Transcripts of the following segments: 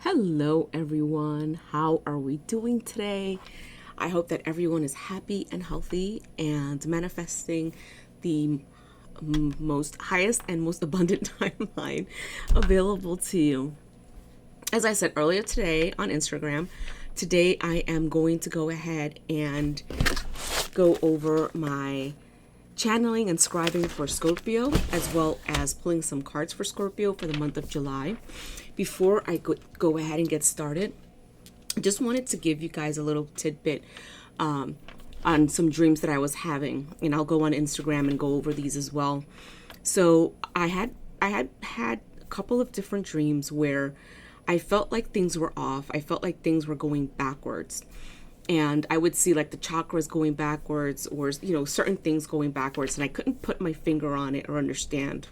Hello everyone, how are we doing today? I hope that everyone is happy and healthy and manifesting the most highest and most abundant timeline available to you. As I said earlier today on Instagram, today I am going to go ahead and go over my channeling and scribing for Scorpio, as well as pulling some cards for Scorpio for the month of July. Before I go ahead and get started, I just wanted to give you guys a little tidbit on some dreams that I was having, and I'll go on Instagram and go over these as well. So I had a couple of different dreams where I felt like things were off. I felt like things were going backwards. And I would see like the chakras going backwards, or certain things going backwards, and I couldn't put my finger on it or understand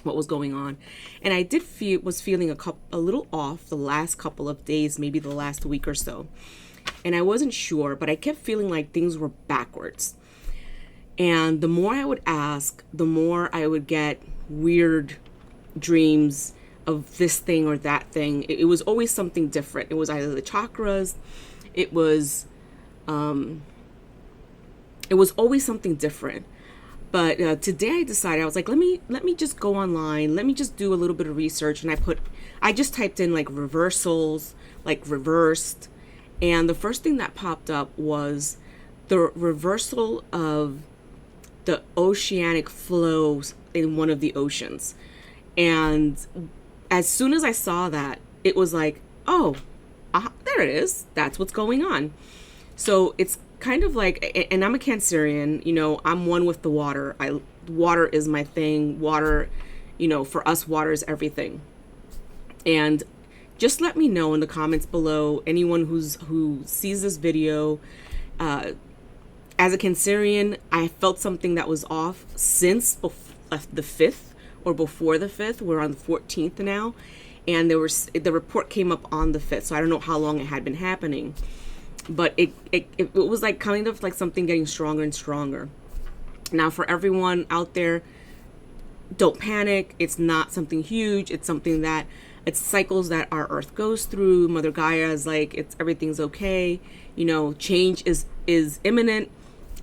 what was going on. And I was feeling a little off the last couple of days, maybe the last week or so. And I wasn't sure, but I kept feeling like things were backwards. And the more I would ask, the more I would get weird dreams of this thing or that thing. It was always something different. It was either the chakras. It was always something different. But today I decided, I was like, let me just go online. Let me just do a little bit of research. And I just typed in like reversals, like reversed. And the first thing that popped up was the reversal of the oceanic flows in one of the oceans. And as soon as I saw that, it was like, oh, there it is. That's what's going on. So it's kind of like, and I'm a Cancerian, I'm one with the water. Water is my thing. Water, for us, water is everything. And just let me know in the comments below, anyone who sees this video, as a Cancerian, I felt something that was off since the 5th or before the 5th. We're on the 14th now. And the report came up on the 5th, so I don't know how long it had been happening, but it was like kind of like something getting stronger and stronger. Now, for everyone out there, don't panic. It's not something huge. It's something that it's cycles that our Earth goes through. Mother Gaia is like, everything's okay. Change is imminent.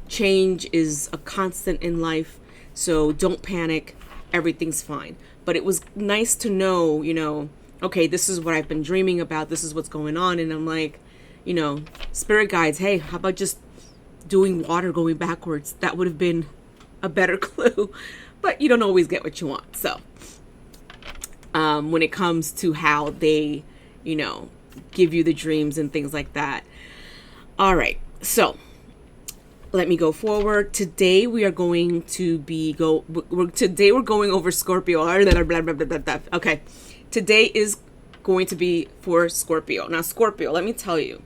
Change is a constant in life. So don't panic. Everything's fine. But it was nice to know, okay, this is what I've been dreaming about. This is what's going on. And I'm like, spirit guides, hey, how about just doing water going backwards? That would have been a better clue. But you don't always get what you want. So when it comes to how they, give you the dreams and things like that. All right. So let me go forward. Today we are going to today we're going over Scorpio. Okay. Today is going to be for Scorpio. Now, Scorpio, let me tell you,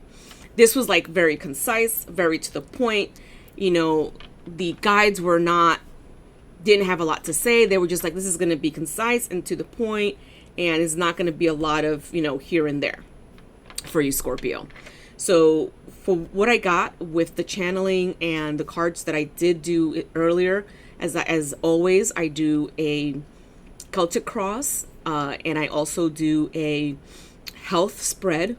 this was like very concise, very to the point. The guides didn't have a lot to say. They were just like, this is going to be concise and to the point, and it's not going to be a lot of, here and there for you, Scorpio. So for what I got with the channeling and the cards that I did do earlier, as always, I do a Celtic cross, and I also do a health spread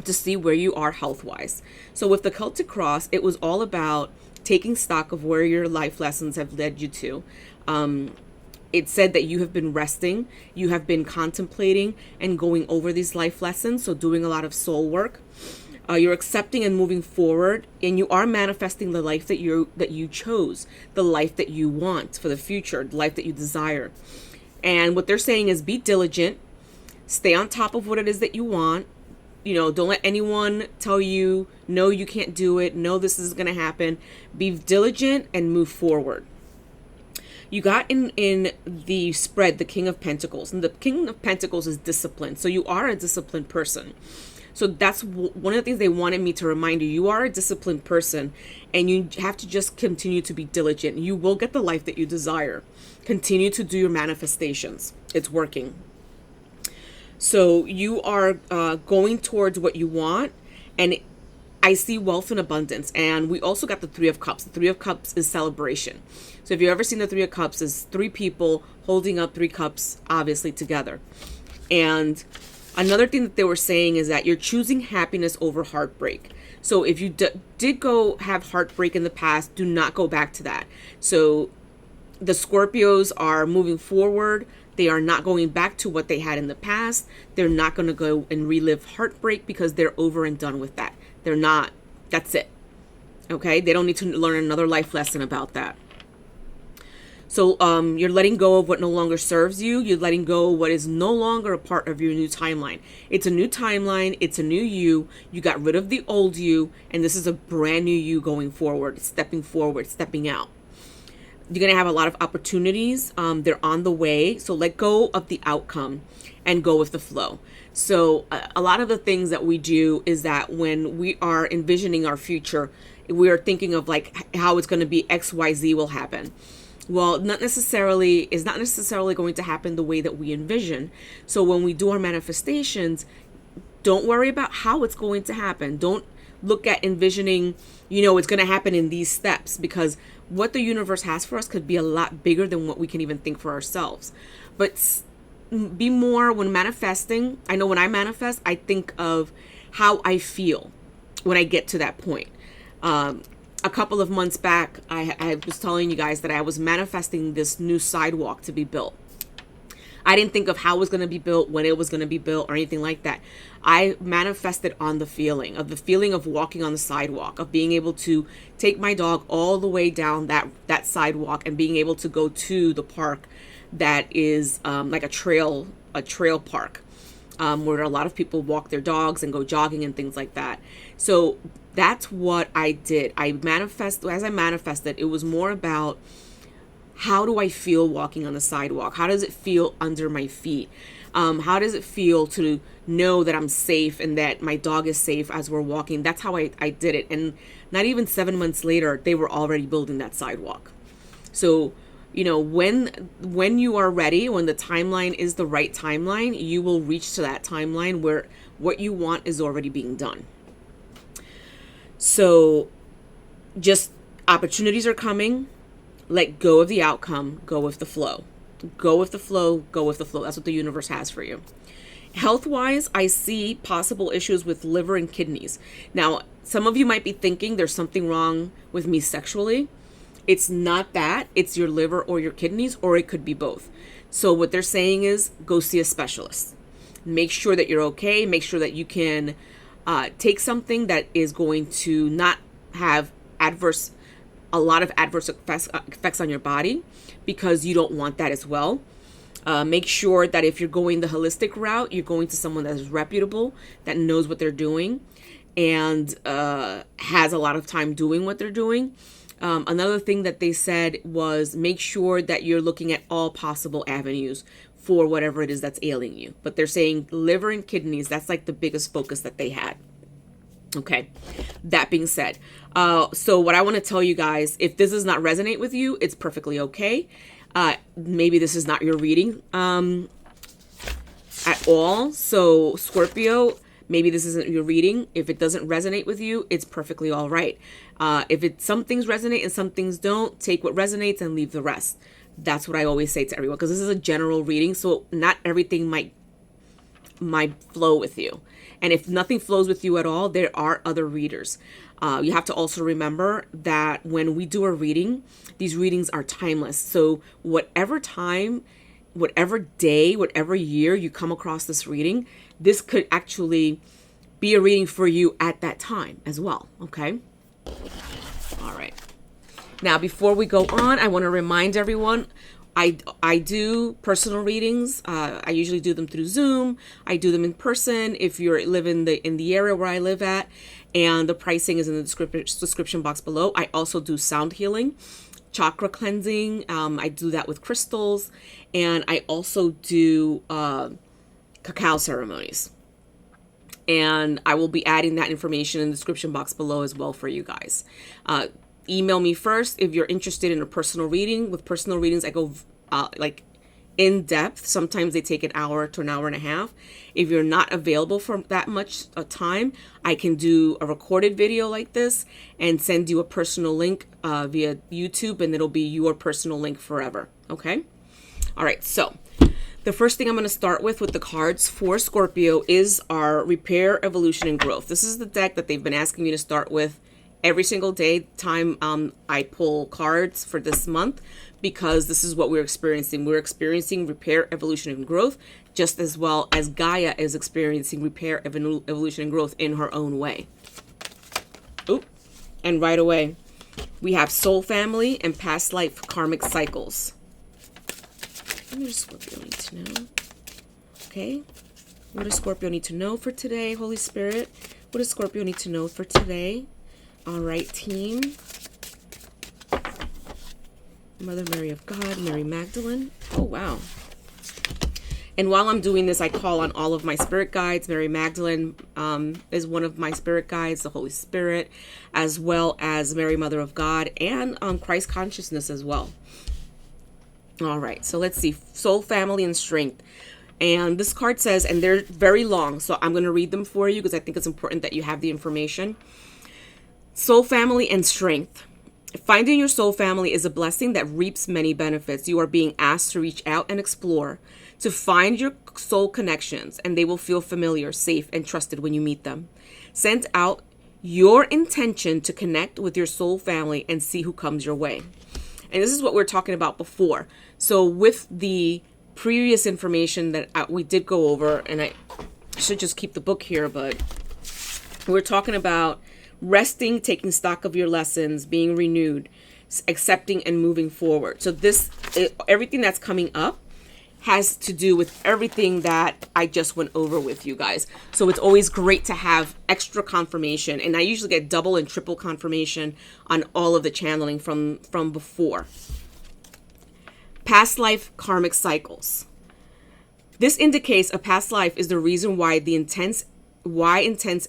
to see where you are health-wise. So with the Celtic cross, it was all about taking stock of where your life lessons have led you to. It said that you have been resting, you have been contemplating and going over these life lessons, so doing a lot of soul work. You're accepting and moving forward, and you are manifesting the life that you chose, the life that you want for the future, the life that you desire. And what they're saying is be diligent, stay on top of what it is that you want. Don't let anyone tell you, no, you can't do it. No, this is going to happen. Be diligent and move forward. You got in the spread, the King of Pentacles, and the King of Pentacles is discipline. So you are a disciplined person. So that's one of the things they wanted me to remind you. You are a disciplined person, and you have to just continue to be diligent. You will get the life that you desire. Continue to do your manifestations. It's working. So you are going towards what you want, and I see wealth and abundance. And we also got the Three of Cups. The Three of Cups is celebration. So if you've ever seen the Three of Cups, is three people holding up three cups, obviously together. And Another thing that they were saying is that you're choosing happiness over heartbreak. So if you did go have heartbreak in the past, do not go back to that. So the Scorpios are moving forward. They are not going back to what they had in the past. They're not going to go and relive heartbreak because they're over and done with that. They're not, that's it. Okay? They don't need to learn another life lesson about that. So you're letting go of what no longer serves you. You're letting go of what is no longer a part of your new timeline. It's a new timeline. It's a new you. You got rid of the old you. And this is a brand new you going forward, stepping out. You're going to have a lot of opportunities. They're on the way. So let go of the outcome and go with the flow. So a lot of the things that we do is that when we are envisioning our future, we are thinking of like how it's going to be, X, Y, Z will happen. Well, it's not necessarily going to happen the way that we envision. So when we do our manifestations, don't worry about how it's going to happen. Don't look at envisioning, it's going to happen in these steps, because what the universe has for us could be a lot bigger than what we can even think for ourselves. But be more when manifesting. I know when I manifest, I think of how I feel when I get to that point. A couple of months back, I was telling you guys that I was manifesting this new sidewalk to be built. I didn't think of how it was going to be built, when it was going to be built, or anything like that. I manifested on the feeling of walking on the sidewalk, of being able to take my dog all the way down that sidewalk and being able to go to the park that is like a trail park, where a lot of people walk their dogs and go jogging and things like that. So that's what I did. As I manifested, it was more about, how do I feel walking on the sidewalk? How does it feel under my feet? How does it feel to know that I'm safe and that my dog is safe as we're walking? That's how I did it. And not even 7 months later, they were already building that sidewalk. So, when you are ready, when the timeline is the right timeline, you will reach to that timeline where what you want is already being done. So just opportunities are coming. Let go of the outcome. Go with the flow. Go with the flow. Go with the flow. That's what the universe has for you. Health-wise, I see possible issues with liver and kidneys. Now, some of you might be thinking there's something wrong with me sexually. It's not that. It's your liver or your kidneys, or it could be both. So what they're saying is go see a specialist. Make sure that you're okay. Make sure that you can take something that is going to not have a lot of adverse effects on your body, because you don't want that as well. Make sure that if you're going the holistic route, you're going to someone that is reputable, that knows what they're doing, and has a lot of time doing what they're doing. Another thing that they said was make sure that you're looking at all possible avenues for whatever it is that's ailing you. But they're saying liver and kidneys, that's like the biggest focus that they had. Okay. That being said, so what I want to tell you guys, if this does not resonate with you, it's perfectly okay. Maybe this is not your reading at all. So Scorpio, maybe this isn't your reading. If it doesn't resonate with you, it's perfectly all right. If some things resonate and some things don't, take what resonates and leave the rest. That's what I always say to everyone, because this is a general reading, so not everything might flow with you. And if nothing flows with you at all, there are other readers. You have to also remember that when we do a reading, these readings are timeless. So whatever time, whatever day, whatever year you come across this reading, this could actually be a reading for you at that time as well. Okay. All right. Now, before we go on, I want to remind everyone, I do personal readings. I usually do them through Zoom. I do them in person if you're living in the area where I live at, and the pricing is in the description box below. I also do sound healing, chakra cleansing. I do that with crystals, and I also do cacao ceremonies. And I will be adding that information in the description box below as well for you guys. Email me first if you're interested in a personal reading. With personal readings, I go in depth. Sometimes they take an hour to an hour and a half. If you're not available for that much time, I can do a recorded video like this and send you a personal link via YouTube, and it'll be your personal link forever. Okay? All right. So The first thing I'm going to start with the cards for Scorpio is our Repair, Evolution, and Growth. This is the deck that they've been asking me to start with every single day time I pull cards for this month, because this is what we're experiencing. We're experiencing repair, evolution, and growth, just as well as Gaia is experiencing repair, evolution, and growth in her own way. Oop. And right away, we have soul family and past life karmic cycles. What does Scorpio need to know? Okay. What does Scorpio need to know for today, Holy Spirit? What does Scorpio need to know for today? All right, team. Mother Mary of God, Mary Magdalene. Oh, wow. And while I'm doing this, I call on all of my spirit guides. Mary Magdalene is one of my spirit guides, the Holy Spirit, as well as Mary Mother of God, and Christ consciousness as well. All right, so let's see. Soul, family, and strength. And this card says, and they're very long, so I'm going to read them for you because I think it's important that you have the information. Soul, family, and strength. Finding your soul family is a blessing that reaps many benefits. You are being asked to reach out and explore, to find your soul connections, and they will feel familiar, safe, and trusted when you meet them. Send out your intention to connect with your soul family and see who comes your way. And this is what we were talking about before. So with the previous information that we did go over, and I should just keep the book here, but we're talking about resting, taking stock of your lessons, being renewed, accepting and moving forward. So everything that's coming up has to do with everything that I just went over with you guys. So it's always great to have extra confirmation. And I usually get double and triple confirmation on all of the channeling from before. Past life karmic cycles. This indicates a past life is the reason why intense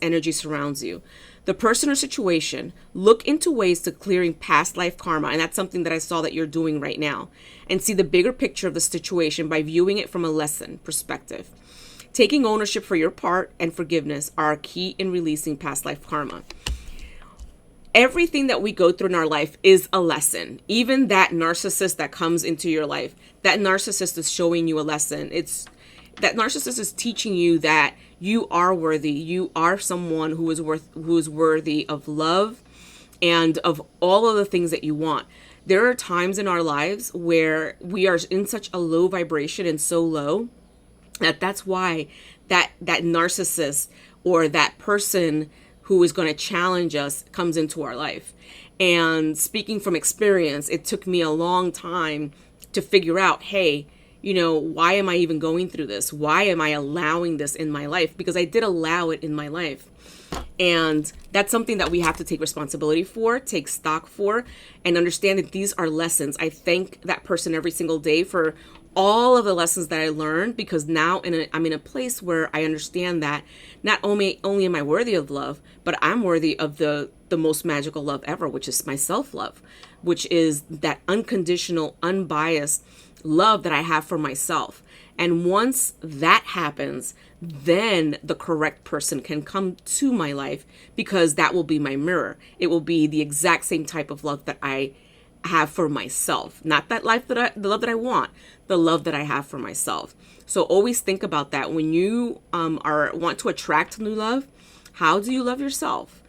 energy surrounds you. The person or situation, look into ways to clearing past life karma. And that's something that I saw that you're doing right now. And see the bigger picture of the situation by viewing it from a lesson perspective. Taking ownership for your part and forgiveness are key in releasing past life karma. Everything that we go through in our life is a lesson. Even that narcissist that comes into your life, that narcissist is showing you a lesson. That narcissist is teaching you that you are worthy. You are someone who is worthy of love and of all of the things that you want. There are times in our lives where we are in such a low vibration and so low that's why that narcissist or that person who is going to challenge us comes into our life. And speaking from experience, it took me a long time to figure out, hey, why am I even going through this? Why am I allowing this in my life? Because I did allow it in my life. And that's something that we have to take responsibility for, take stock for, and understand that these are lessons. I thank that person every single day for all of the lessons that I learned, because now I'm in a place where I understand that not only am I worthy of love, but I'm worthy of the most magical love ever, which is my self-love, which is that unconditional, unbiased love that I have for myself. And once that happens, then the correct person can come to my life, because that will be my mirror. It will be the exact same type of love that I have for myself. Not the love that I want, the love that I have for myself. So always think about that when you want to attract new love. How do you love yourself?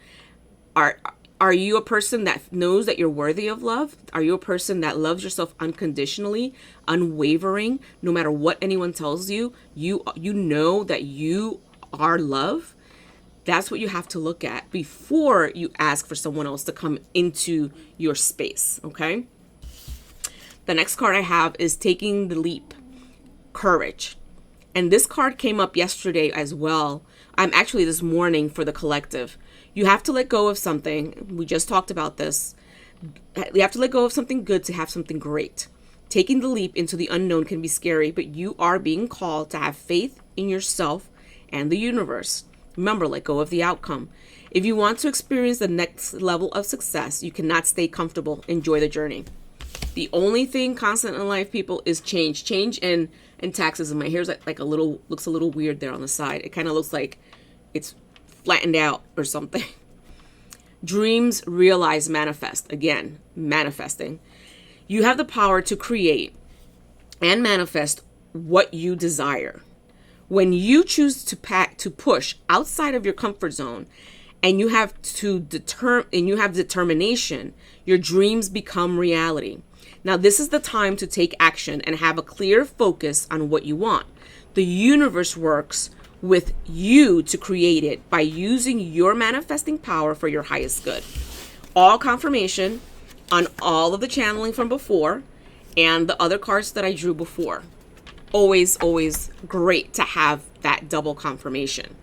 Are you a person that knows that you're worthy of love? Are you a person that loves yourself unconditionally, unwavering, no matter what anyone tells you? You know that you are love? That's what you have to look at before you ask for someone else to come into your space, okay? The next card I have is Taking the Leap, Courage. And this card came up yesterday as well. I'm actually this morning for the collective. You have to let go of something. We just talked about this. You have to let go of something good to have something great. Taking the leap into the unknown can be scary, but you are being called to have faith in yourself and the universe. Remember, let go of the outcome. If you want to experience the next level of success, you cannot stay comfortable. Enjoy the journey. The only thing constant in life, people, is change. Change and taxes. And my hair's looks a little weird there on the side. It kind of looks like it's flattened out or something. Dreams, realize, manifest. Again, manifesting. You have the power to create and manifest what you desire. When you choose to push outside of your comfort zone, and you have determination, your dreams become reality. Now, this is the time to take action and have a clear focus on what you want. The universe works with you to create it by using your manifesting power for your highest good. All confirmation on all of the channeling from before and the other cards that I drew before. Always, always great to have that double confirmation.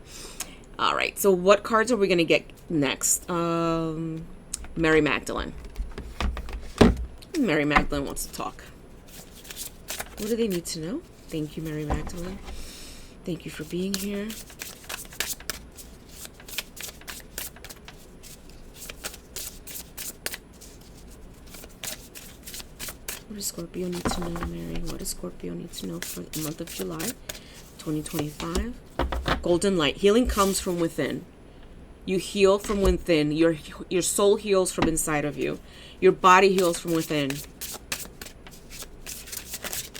All right, so what cards are we going to get next? Mary Magdalene. Mary Magdalene wants to talk. What do they need to know? Thank you, Mary Magdalene. Thank you for being here. What does Scorpio need to know, Mary? What does Scorpio need to know for the month of July 2025? Golden light. Healing comes from within. You heal from within. Your soul heals from inside of you. Your body heals from within.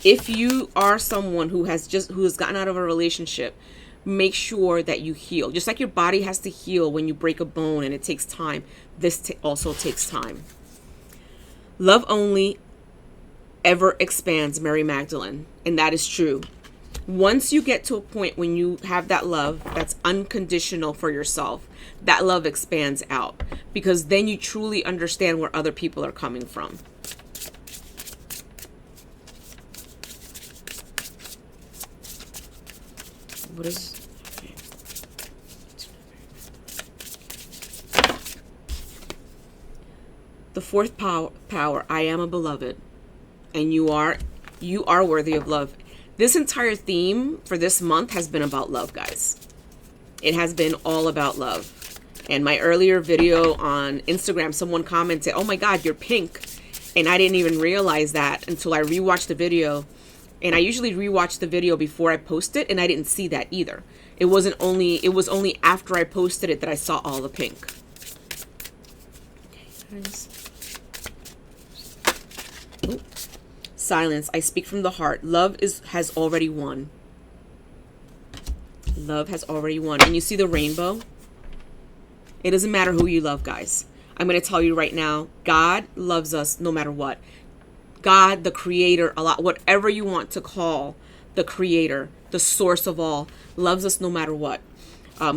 If you are someone who has gotten out of a relationship, make sure that you heal. Just like your body has to heal when you break a bone and it takes time, this also takes time. Love only ever expands, Mary Magdalene, and that is true. Once you get to a point when you have that love that's unconditional for yourself, that love expands out, because then you truly understand where other people are coming from. What is... Okay. The fourth power, I am a beloved, and you are worthy of love. This entire theme for this month has been about love, guys. It has been all about love. And my earlier video on Instagram, someone commented, "Oh my God, you're pink." And I didn't even realize that until I rewatched the video. And I usually rewatch the video before I post it, and I didn't see that either. It was only after I posted it that I saw all the pink. Okay, guys. Oh. Silence. I speak from the heart. Love has already won. Love has already won. And you see the rainbow? It doesn't matter who you love, guys. I'm going to tell you right now, God loves us no matter what. God, the creator, whatever you want to call the creator, the source of all, loves us no matter what.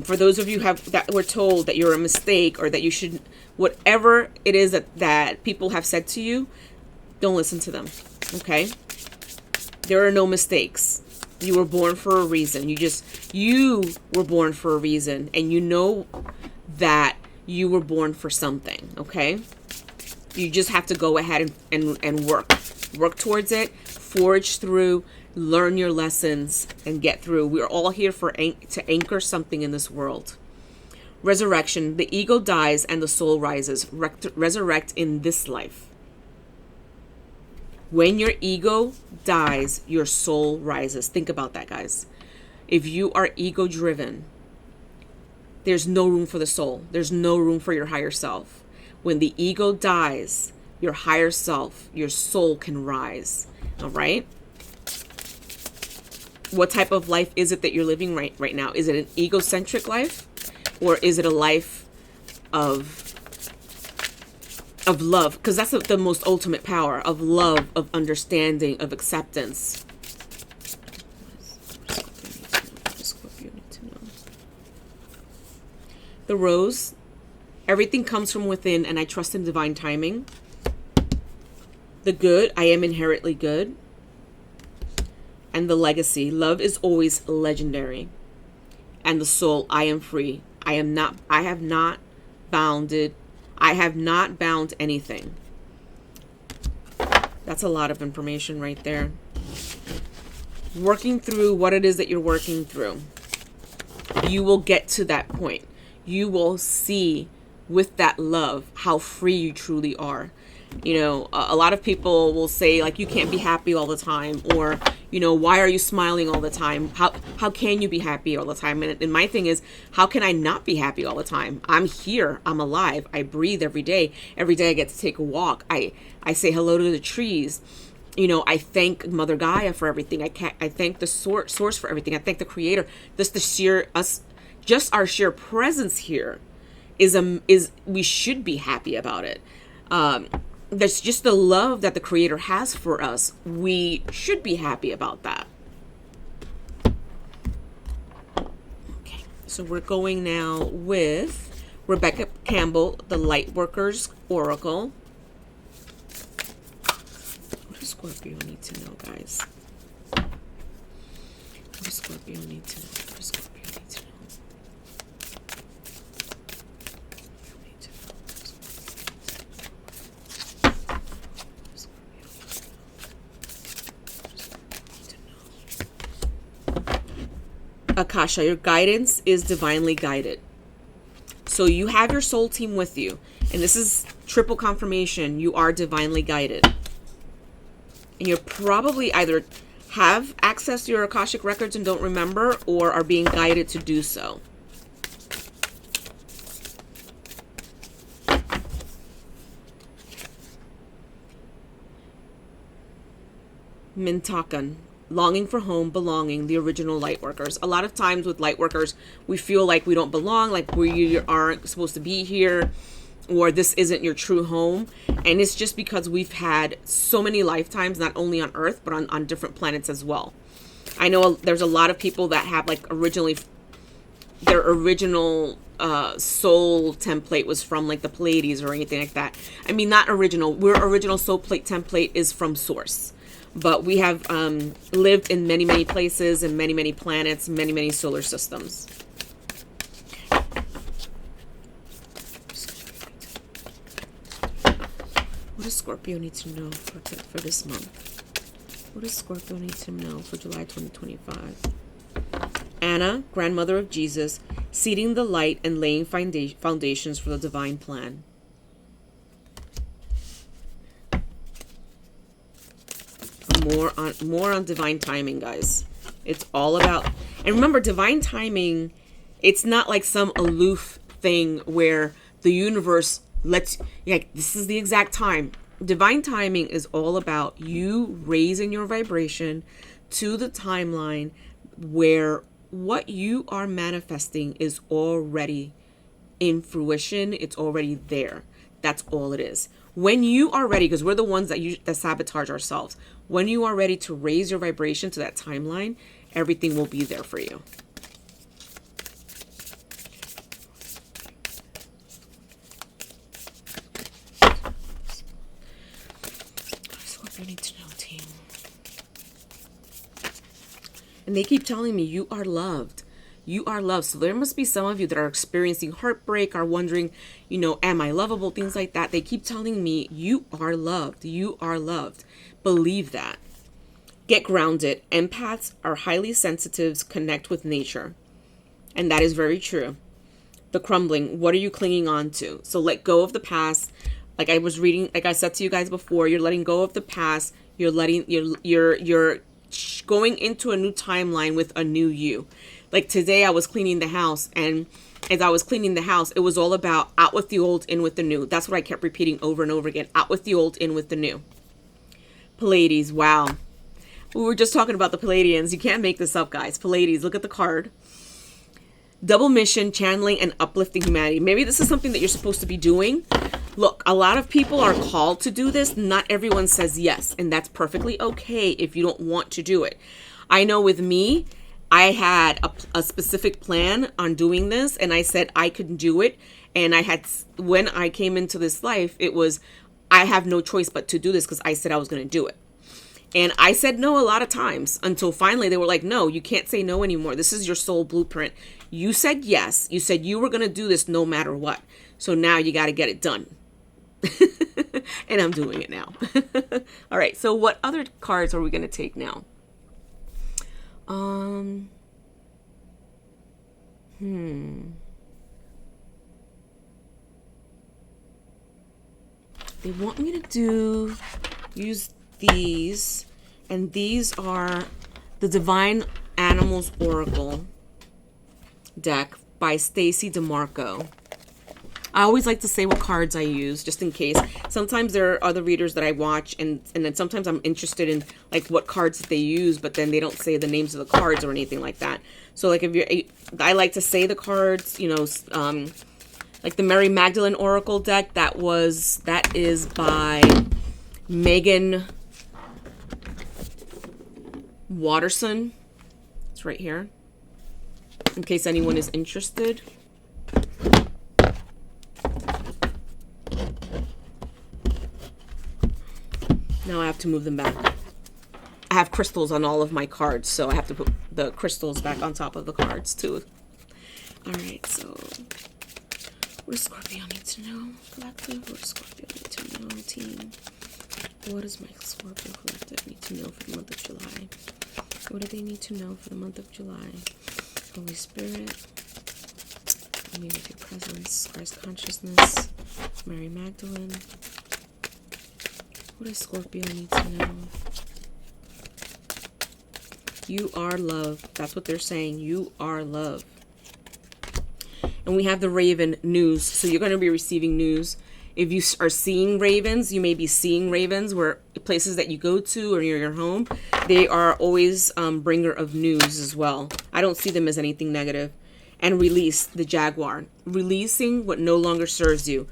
For those of you that were told that you're a mistake or that you should, whatever it is that people have said to you, don't listen to them. Okay? There are no mistakes. You were born for a reason. You were born for a reason, and you know that you were born for something. Okay? You just have to go ahead and work towards it, forge through, learn your lessons, and get through. We're all here to anchor something in this world. Resurrection. The ego dies and the soul rises. Resurrect in this life. When your ego dies, your soul rises. Think about that, guys. If you are ego driven, there's no room for the soul. There's no room for your higher self. When the ego dies, your higher self, your soul can rise. All right? What type of life is it that you're living right now? Is it an egocentric life? Or is it a life of love? Because that's the most ultimate power of love, of understanding, of acceptance. What does Scorpio need to know? The rose. Everything comes from within, and I trust in divine timing. The good. I am inherently good. And the legacy. Love is always legendary. And the soul. I am free. I have not bound anything. That's a lot of information right there. Working through what it is that you're working through. You will get to that point. You will see with that love how free you truly are. You know, a lot of people will say, like, you can't be happy all the time, or, you know, why are you smiling all the time? How can you be happy all the time? And my thing is, how can I not be happy all the time? I'm here. I'm alive. I breathe every day. Every day I get to take a walk. I say hello to the trees. You know, I thank Mother Gaia for everything. I thank the source for everything. I thank the Creator. Just our sheer presence here is we should be happy about it. That's just the love that the Creator has for us. We should be happy about that. Okay, so we're going now with Rebecca Campbell, the Lightworkers Oracle. What does Scorpio need to know, guys? What does Scorpio need to know? What does Scorpio need to know? Akasha, your guidance is divinely guided. So you have your soul team with you. And this is triple confirmation. You are divinely guided. And you're probably either have access to your Akashic records and don't remember, or are being guided to do so. Mintakan. Longing for home, belonging, the original Lightworkers. A lot of times with Lightworkers, we feel like we don't belong, like we aren't supposed to be here, or this isn't your true home. And it's just because we've had so many lifetimes, not only on Earth, but on different planets as well. I know there's a lot of people that have like their original soul template was from like the Pleiades or anything like that. I mean, not original. Our original soul plate template is from Source. But we have lived in many, many places and many, many planets, many, many solar systems. What does Scorpio need to know for this month? What does Scorpio need to know for July 2025? Anna, grandmother of Jesus, seeding the light and laying foundations for the divine plan. More on divine timing, guys. It's all about, and remember, divine timing, it's not like some aloof thing where the universe lets, like, this is the exact time. Divine timing is all about you raising your vibration to the timeline where what you are manifesting is already in fruition. It's already there. That's all it is. When you are ready, because we're the ones that sabotage ourselves. When you are ready to raise your vibration to that timeline, everything will be there for you. What do I need to know, team? And they keep telling me, you are loved. You are loved. So there must be some of you that are experiencing heartbreak, are wondering, you know, am I lovable? Things like that. They keep telling me, you are loved. You are loved. Believe that. Get grounded. Empaths are highly sensitives, connect with nature. And that is very true. The crumbling. What are you clinging on to? So let go of the past. Like I was reading, like I said to you guys before, you're letting go of the past. You're going into a new timeline with a new you. Like today I was cleaning the house, and as I was cleaning the house, it was all about out with the old, in with the new. That's what I kept repeating over and over again. Out with the old, in with the new. Pleiades, wow. We were just talking about the Pleiadians. You can't make this up, guys. Pleiades, look at the card. Double mission, channeling, and uplifting humanity. Maybe this is something that you're supposed to be doing. Look, a lot of people are called to do this. Not everyone says yes, and that's perfectly okay if you don't want to do it. I know with me, I had a specific plan on doing this, and I said I could do it. And when I came into this life, it was, I have no choice but to do this because I said I was going to do it. And I said no a lot of times until finally they were like, no, you can't say no anymore. This is your soul blueprint. You said yes. You said you were going to do this no matter what. So now you got to get it done. And I'm doing it now. All right. So what other cards are we going to take now? They want me to use these, and these are the Divine Animals Oracle deck by Stacy DeMarco. I always like to say what cards I use, just in case. Sometimes there are other readers that I watch, and then sometimes I'm interested in like what cards that they use, but then they don't say the names of the cards or anything like that. So like I like to say the cards, you know, like the Mary Magdalene Oracle deck, that is by Megan Watterson. It's right here, in case anyone is interested. Now I have to move them back. I have crystals on all of my cards, so I have to put the crystals back on top of the cards too. All right, so what does Scorpio need to know, collective? What does Scorpio need to know, team? What does my Scorpio collective need to know for the month of July? What do they need to know for the month of July? Holy Spirit, I mean, with your presence, Christ consciousness, Mary Magdalene. What does Scorpio need to know? You are love. That's what they're saying. You are love. And we have the Raven news. So you're going to be receiving news. If you are seeing ravens, you may be seeing ravens where places that you go to or near your home. They are always bringer of news as well. I don't see them as anything negative. And release, the Jaguar. Releasing what no longer serves you.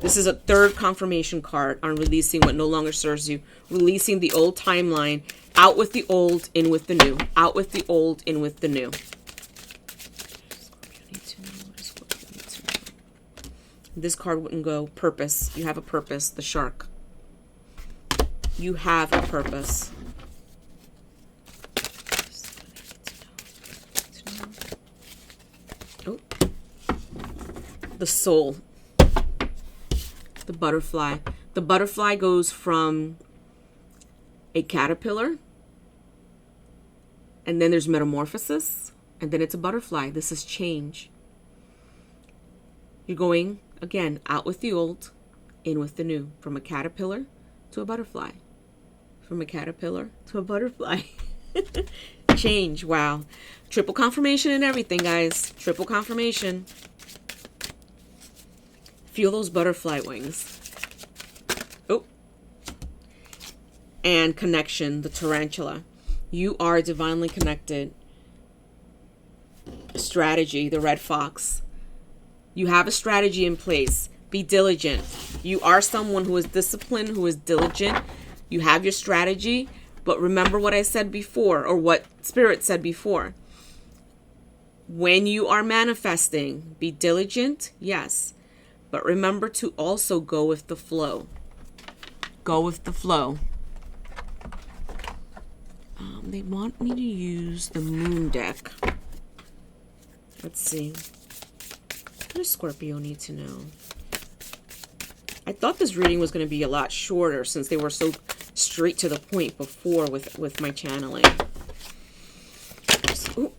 This is a third confirmation card on releasing what no longer serves you. Releasing the old timeline. Out with the old, in with the new. Out with the old, in with the new. This card wouldn't go. Purpose. You have a purpose. The shark. You have a purpose. Oh. The soul. The butterfly. The butterfly goes from a caterpillar, and then there's metamorphosis, and then it's a butterfly. This is change. You're going, again, out with the old, in with the new. From a caterpillar to a butterfly. From a caterpillar to a butterfly. Change. Wow. Triple confirmation and everything, guys. Triple confirmation. Feel those butterfly wings. Oh. And connection, the tarantula. You are divinely connected. Strategy, the red fox. You have a strategy in place. Be diligent. You are someone who is disciplined, who is diligent. You have your strategy. But remember what I said before, or what Spirit said before. When you are manifesting, be diligent, yes. But remember to also go with the flow. Go with the flow. They want me to use the moon deck. Let's see. What does Scorpio need to know? I thought this reading was going to be a lot shorter since they were so straight to the point before with my channeling. Ooh.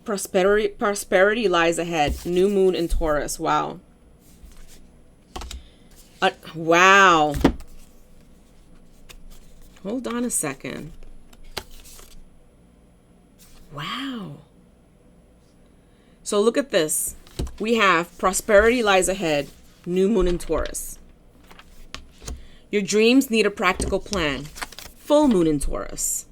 Prosperity lies ahead. New moon in Taurus. Wow. Wow. Hold on a second. Wow. So look at this. We have prosperity lies ahead. New moon in Taurus. Your dreams need a practical plan. Full moon in Taurus.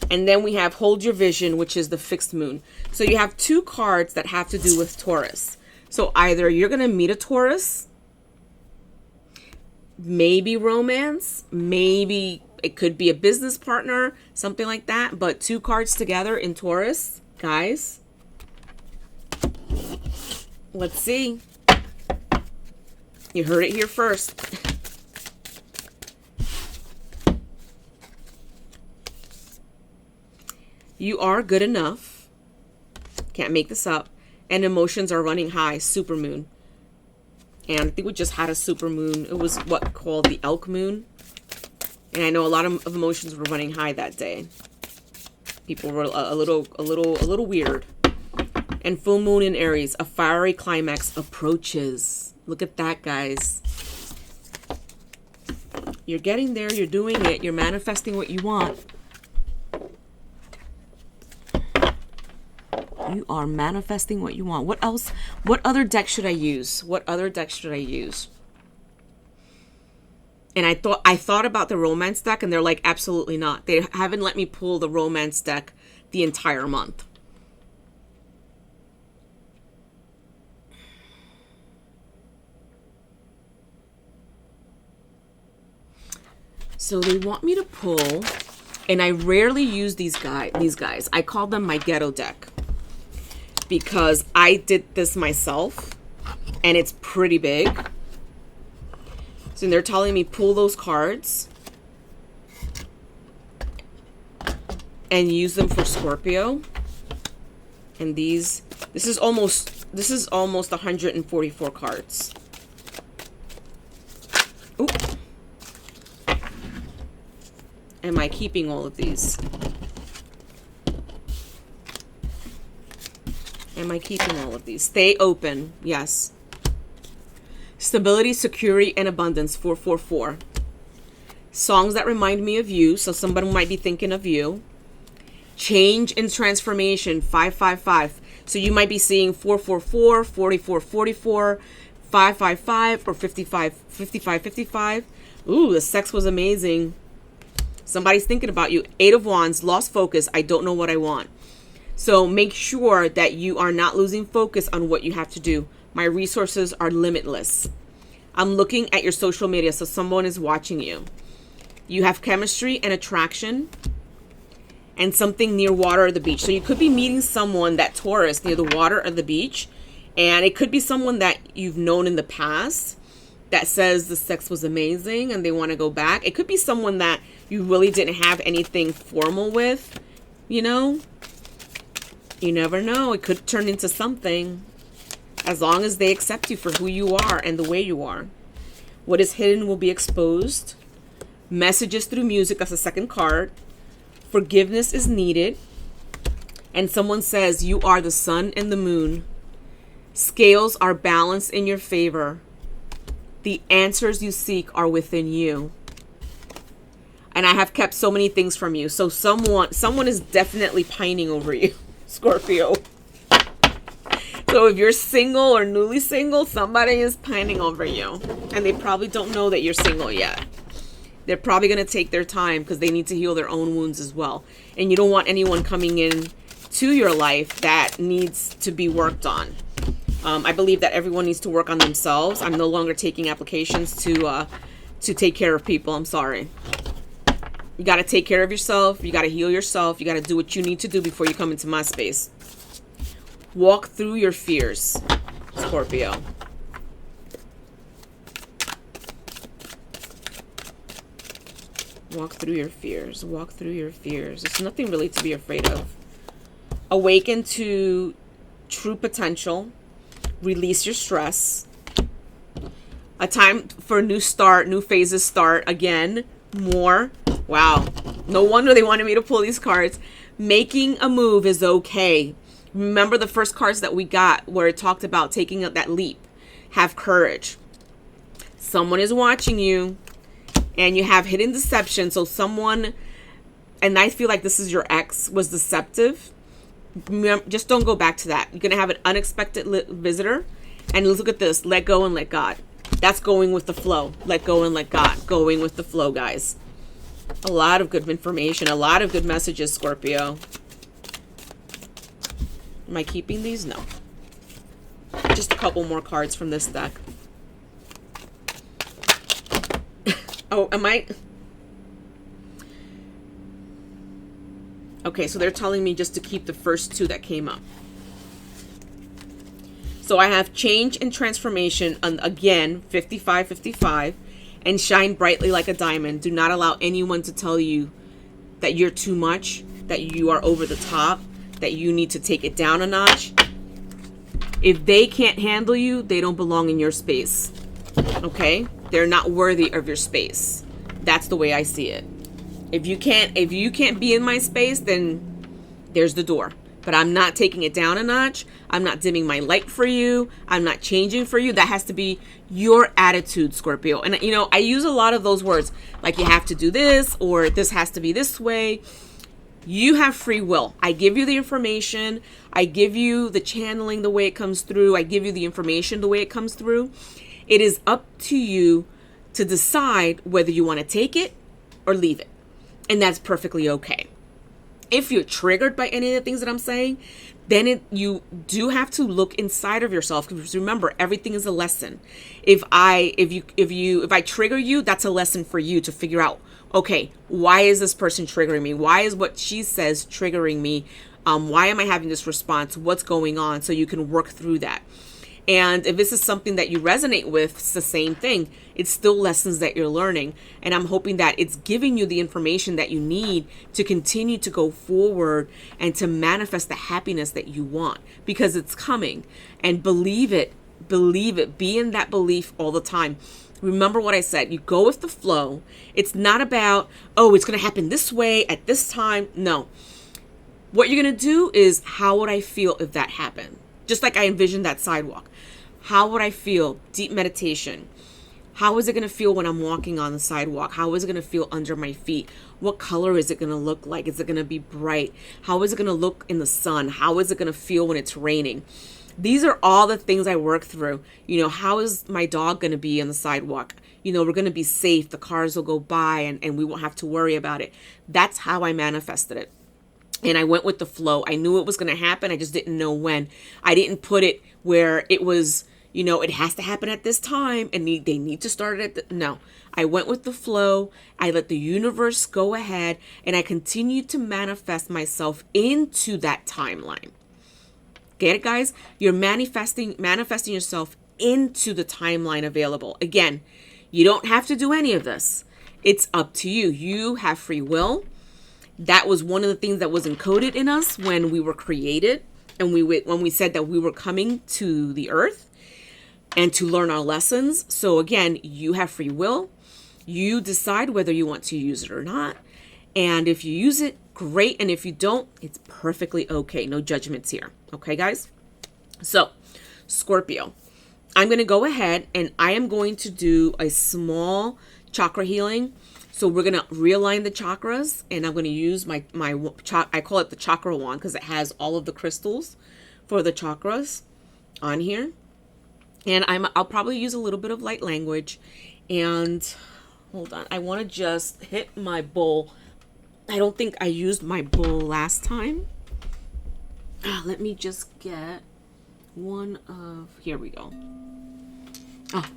And then we have hold your vision, which is the fixed moon. So you have two cards that have to do with Taurus. So either you're going to meet a Taurus, maybe romance, maybe it could be a business partner, something like that. But two cards together in Taurus, guys. Let's see. You heard it here first. You are good enough. Can't make this up. And emotions are running high. Supermoon. And I think we just had a supermoon. It was what called the elk moon. And I know a lot of emotions were running high that day. People were a little weird. And full moon in Aries. A fiery climax approaches. Look at that, guys. You're getting there. You're doing it. You're manifesting what you want. You are manifesting what you want. What else? What other deck should I use? What other deck should I use? And I thought about the romance deck, and they're like, absolutely not. They haven't let me pull the romance deck the entire month. So they want me to pull, and I rarely use these guys. I call them my ghetto deck because I did this myself, and it's pretty big. So they're telling me pull those cards and use them for Scorpio. And this is almost 144 cards. Oop. Am I keeping all of these? Am I keeping all of these? Stay open. Yes. Stability, security, and abundance. 444. Songs that remind me of you. So somebody might be thinking of you. Change and transformation. 555. So you might be seeing 444, 4444, 555, or 55. Ooh, the sex was amazing. Somebody's thinking about you. 8 of Wands, lost focus. I don't know what I want. So make sure that you are not losing focus on what you have to do. My resources are limitless. I'm looking at your social media, so someone is watching you. You have chemistry and attraction and something near water or the beach. So you could be meeting someone, that Taurus, near the water or the beach. And it could be someone that you've known in the past that says the sex was amazing and they want to go back. It could be someone that you really didn't have anything formal with, you know? You never know. It could turn into something as long as they accept you for who you are and the way you are. What is hidden will be exposed. Messages through music. That's the second card. Forgiveness is needed. And someone says you are the sun and the moon. Scales are balanced in your favor. The answers you seek are within you. And I have kept so many things from you. So someone is definitely pining over you, Scorpio. So if you're single or newly single, somebody is pining over you. And they probably don't know that you're single yet. They're probably going to take their time because they need to heal their own wounds as well. And you don't want anyone coming in to your life that needs to be worked on. I believe that everyone needs to work on themselves. I'm no longer taking applications to take care of people. I'm sorry. You got to take care of yourself. You got to heal yourself. You got to do what you need to do before you come into my space. Walk through your fears, Scorpio. Walk through your fears. Walk through your fears. There's nothing really to be afraid of. Awaken to true potential. Release your stress. A time for a new start, new phases start. Again, more. Wow. No wonder they wanted me to pull these cards. Making a move is okay. Remember the first cards that we got where it talked about taking that leap. Have courage. Someone is watching you and you have hidden deception. So someone, and I feel like this is your ex, was deceptive. Just don't go back to that. You're going to have an unexpected visitor. And look at this. Let go and let God. That's going with the flow. Let go and let God. Going with the flow, guys. A lot of good information. A lot of good messages, Scorpio. Am I keeping these? No. Just a couple more cards from this deck. Oh, am I? Okay, so they're telling me just to keep the first two that came up. So I have change and transformation, and again, 55, and shine brightly like a diamond. Do not allow anyone to tell you that you're too much, that you are over the top, that you need to take it down a notch. If they can't handle you, they don't belong in your space. Okay? They're not worthy of your space. That's the way I see it. If you can't be in my space, then there's the door. But I'm not taking it down a notch. I'm not dimming my light for you. I'm not changing for you. That has to be your attitude, Scorpio. And, you know, I use a lot of those words. Like, you have to do this, or this has to be this way. You have free will. I give you the information. I give you the channeling the way it comes through. I give you the information the way it comes through. It is up to you to decide whether you want to take it or leave it. And that's perfectly okay. If you're triggered by any of the things that I'm saying, then you do have to look inside of yourself, because remember, everything is a lesson. If I trigger you, that's a lesson for you to figure out, okay, why is this person triggering me? Why is what she says triggering me? Why am I having this response? What's going on? So you can work through that. And if this is something that you resonate with, it's the same thing. It's still lessons that you're learning. And I'm hoping that it's giving you the information that you need to continue to go forward and to manifest the happiness that you want, because it's coming. And believe it, be in that belief all the time. Remember what I said, you go with the flow. It's not about, oh, it's going to happen this way at this time. No. What you're going to do is, how would I feel if that happened? Just like I envisioned that sidewalk. How would I feel? Deep meditation. How is it going to feel when I'm walking on the sidewalk? How is it going to feel under my feet? What color is it going to look like? Is it going to be bright? How is it going to look in the sun? How is it going to feel when it's raining? These are all the things I work through. How is my dog going to be on the sidewalk? We're going to be safe. The cars will go by and we won't have to worry about it. That's how I manifested it. And I went with the flow. I knew it was going to happen. I just didn't know when. I didn't put it where it was, it has to happen at this time and they need to start it at no. I went with the flow. I let the universe go ahead, and I continued to manifest myself into that timeline. Get it, guys? You're manifesting yourself into the timeline available. Again, you don't have to do any of this. It's up to you. You have free will. That was one of the things that was encoded in us when we were created, and when we said that we were coming to the earth and to learn our lessons. So again, you have free will. You decide whether you want to use it or not. And if you use it, great. And if you don't, it's perfectly okay. No judgments here. Okay, guys? So, Scorpio, I'm going to go ahead and I am going to do a small chakra healing. So we're going to realign the chakras, and I'm going to use my I call it the chakra wand because it has all of the crystals for the chakras on here. And I'll probably use a little bit of light language. And hold on, I want to just hit my bowl. I don't think I used my bowl last time. Let me just get here we go.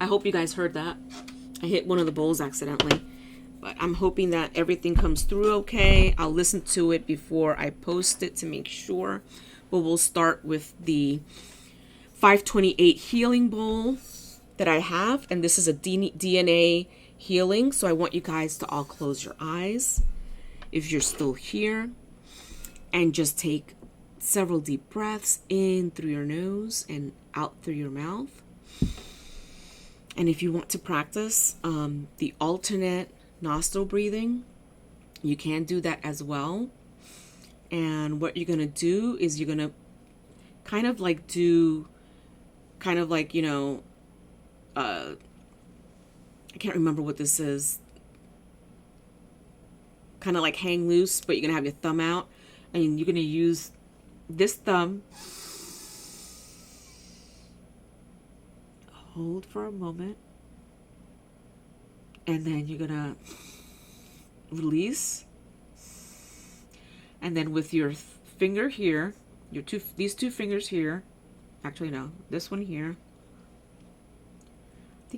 I hope you guys heard that. I hit one of the bowls accidentally. But I'm hoping that everything comes through okay. I'll listen to it before I post it to make sure. But we'll start with the 528 healing bowl that I have. And this is a DNA healing. So I want you guys to all close your eyes if you're still here. And just take several deep breaths in through your nose and out through your mouth. And if you want to practice the alternate nostril breathing, you can do that as well. And what you're going to do is you're going to I can't remember what this is, kind of like hang loose, but you're going to have your thumb out, and you're going to use this thumb, hold for a moment, and then you're gonna release, and then with your finger here, these two fingers here, actually no, this one here.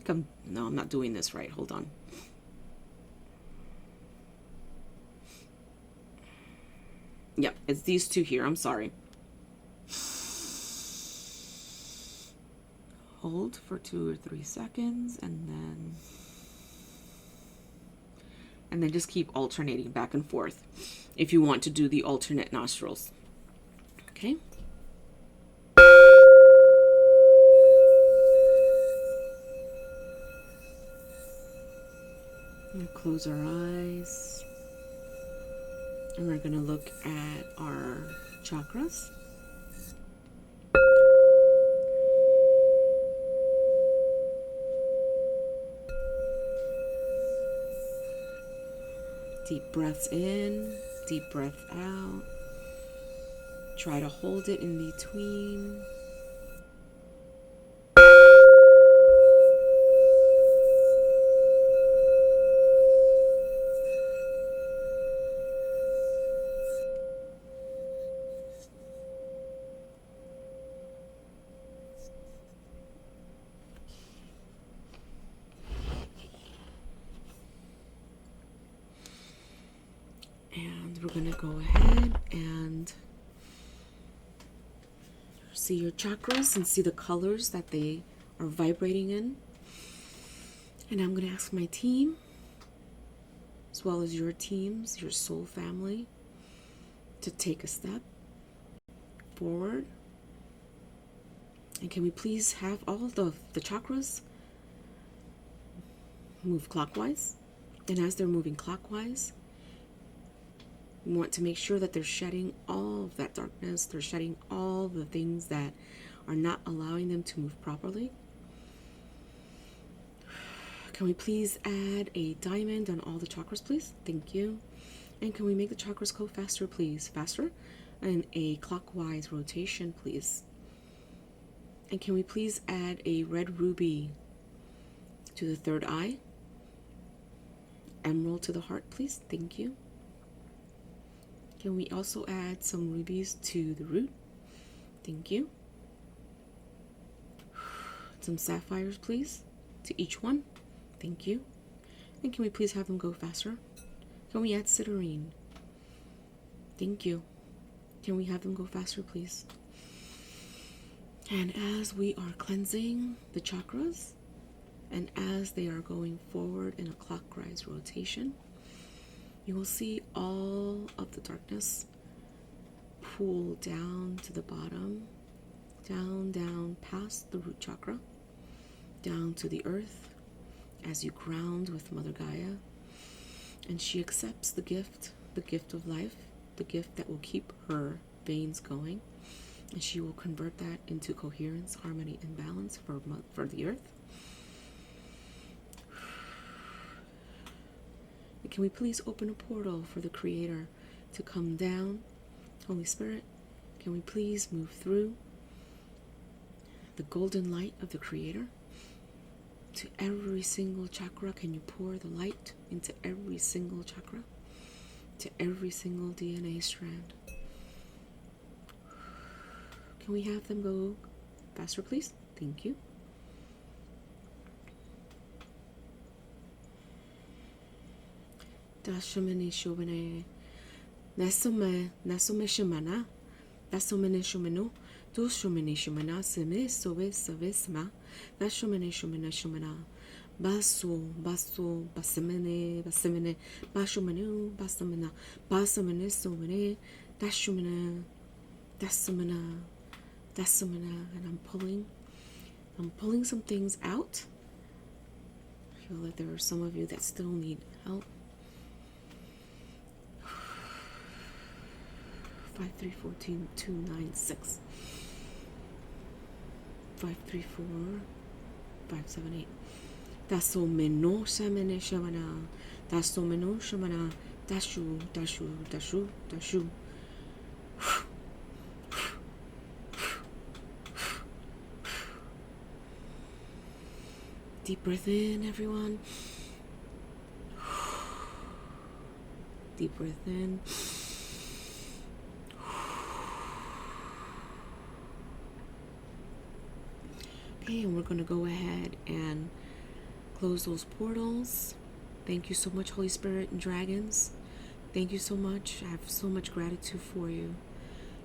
I'm not doing this right. Hold on. Yep, it's these two here. I'm sorry. Hold for 2 or 3 seconds, and then just keep alternating back and forth if you want to do the alternate nostrils. Okay. We'll close our eyes, and we're going to look at our chakras. Deep breaths in Deep breath out. Try to hold it in between. And we're going to go ahead and see your chakras and see the colors that they are vibrating in. And I'm going to ask my team, as well as your teams, your soul family, to take a step forward. And can we please have all of the chakras move clockwise? And as they're moving clockwise, we want to make sure that they're shedding all of that darkness. They're shedding all the things that are not allowing them to move properly. Can we please add a diamond on all the chakras, please? Thank you. And can we make the chakras go faster, please? Faster? And a clockwise rotation, please. And can we please add a red ruby to the third eye? Emerald to the heart, please. Thank you. Can we also add some rubies to the root? Thank you. Some sapphires, please, to each one. Thank you. And can we please have them go faster? Can we add citrine? Thank you. Can we have them go faster, please? And as we are cleansing the chakras, and as they are going forward in a clockwise rotation, you will see all of the darkness pool down to the bottom, down past the root chakra, down to the earth as you ground with Mother Gaia. And she accepts the gift of life, the gift that will keep her veins going. And she will convert that into coherence, harmony, and balance for the earth. Can we please open a portal for the Creator to come down? Holy Spirit, can we please move through the golden light of the Creator to every single chakra? Can you pour the light into every single chakra, to every single DNA strand? Can we have them go faster, please? Thank you. Dashumene shubene nasome shumana dasumene shumenu dushumene shumana seme sobe savesma dashumene shumana basu basemene bashumenu basamene somene dashumene dasumena. And I'm pulling some things out. I feel that there are some of you that still need help. 5, 3, 4, 2, 9, 6. 5, 3, 4, 5, 7, 8. Dasomeno shamene shamana. Dasomeno shamana. Dashu. Deep breath in, everyone. Deep breath in. Okay, and we're going to go ahead and close those portals. Thank you so much, Holy Spirit and dragons. Thank you so much. I have so much gratitude for you.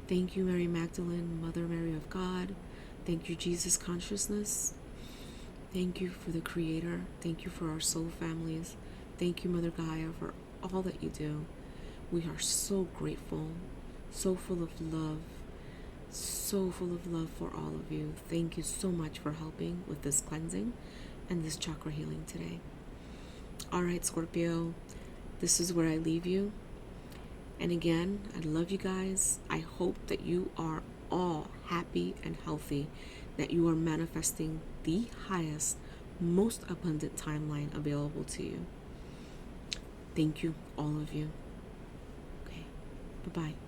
Thank you, Mary Magdalene, Mother Mary of God. Thank you, Jesus Consciousness. Thank you for the Creator. Thank you for our soul families. Thank you, Mother Gaia, for all that you do. We are so grateful, so full of love for all of you. Thank you so much for helping with this cleansing and this chakra healing today. All right, Scorpio, this is where I leave you. And again, I love you guys. I hope that you are all happy and healthy, that you are manifesting the highest, most abundant timeline available to you. Thank you, all of you. Okay, Bye bye.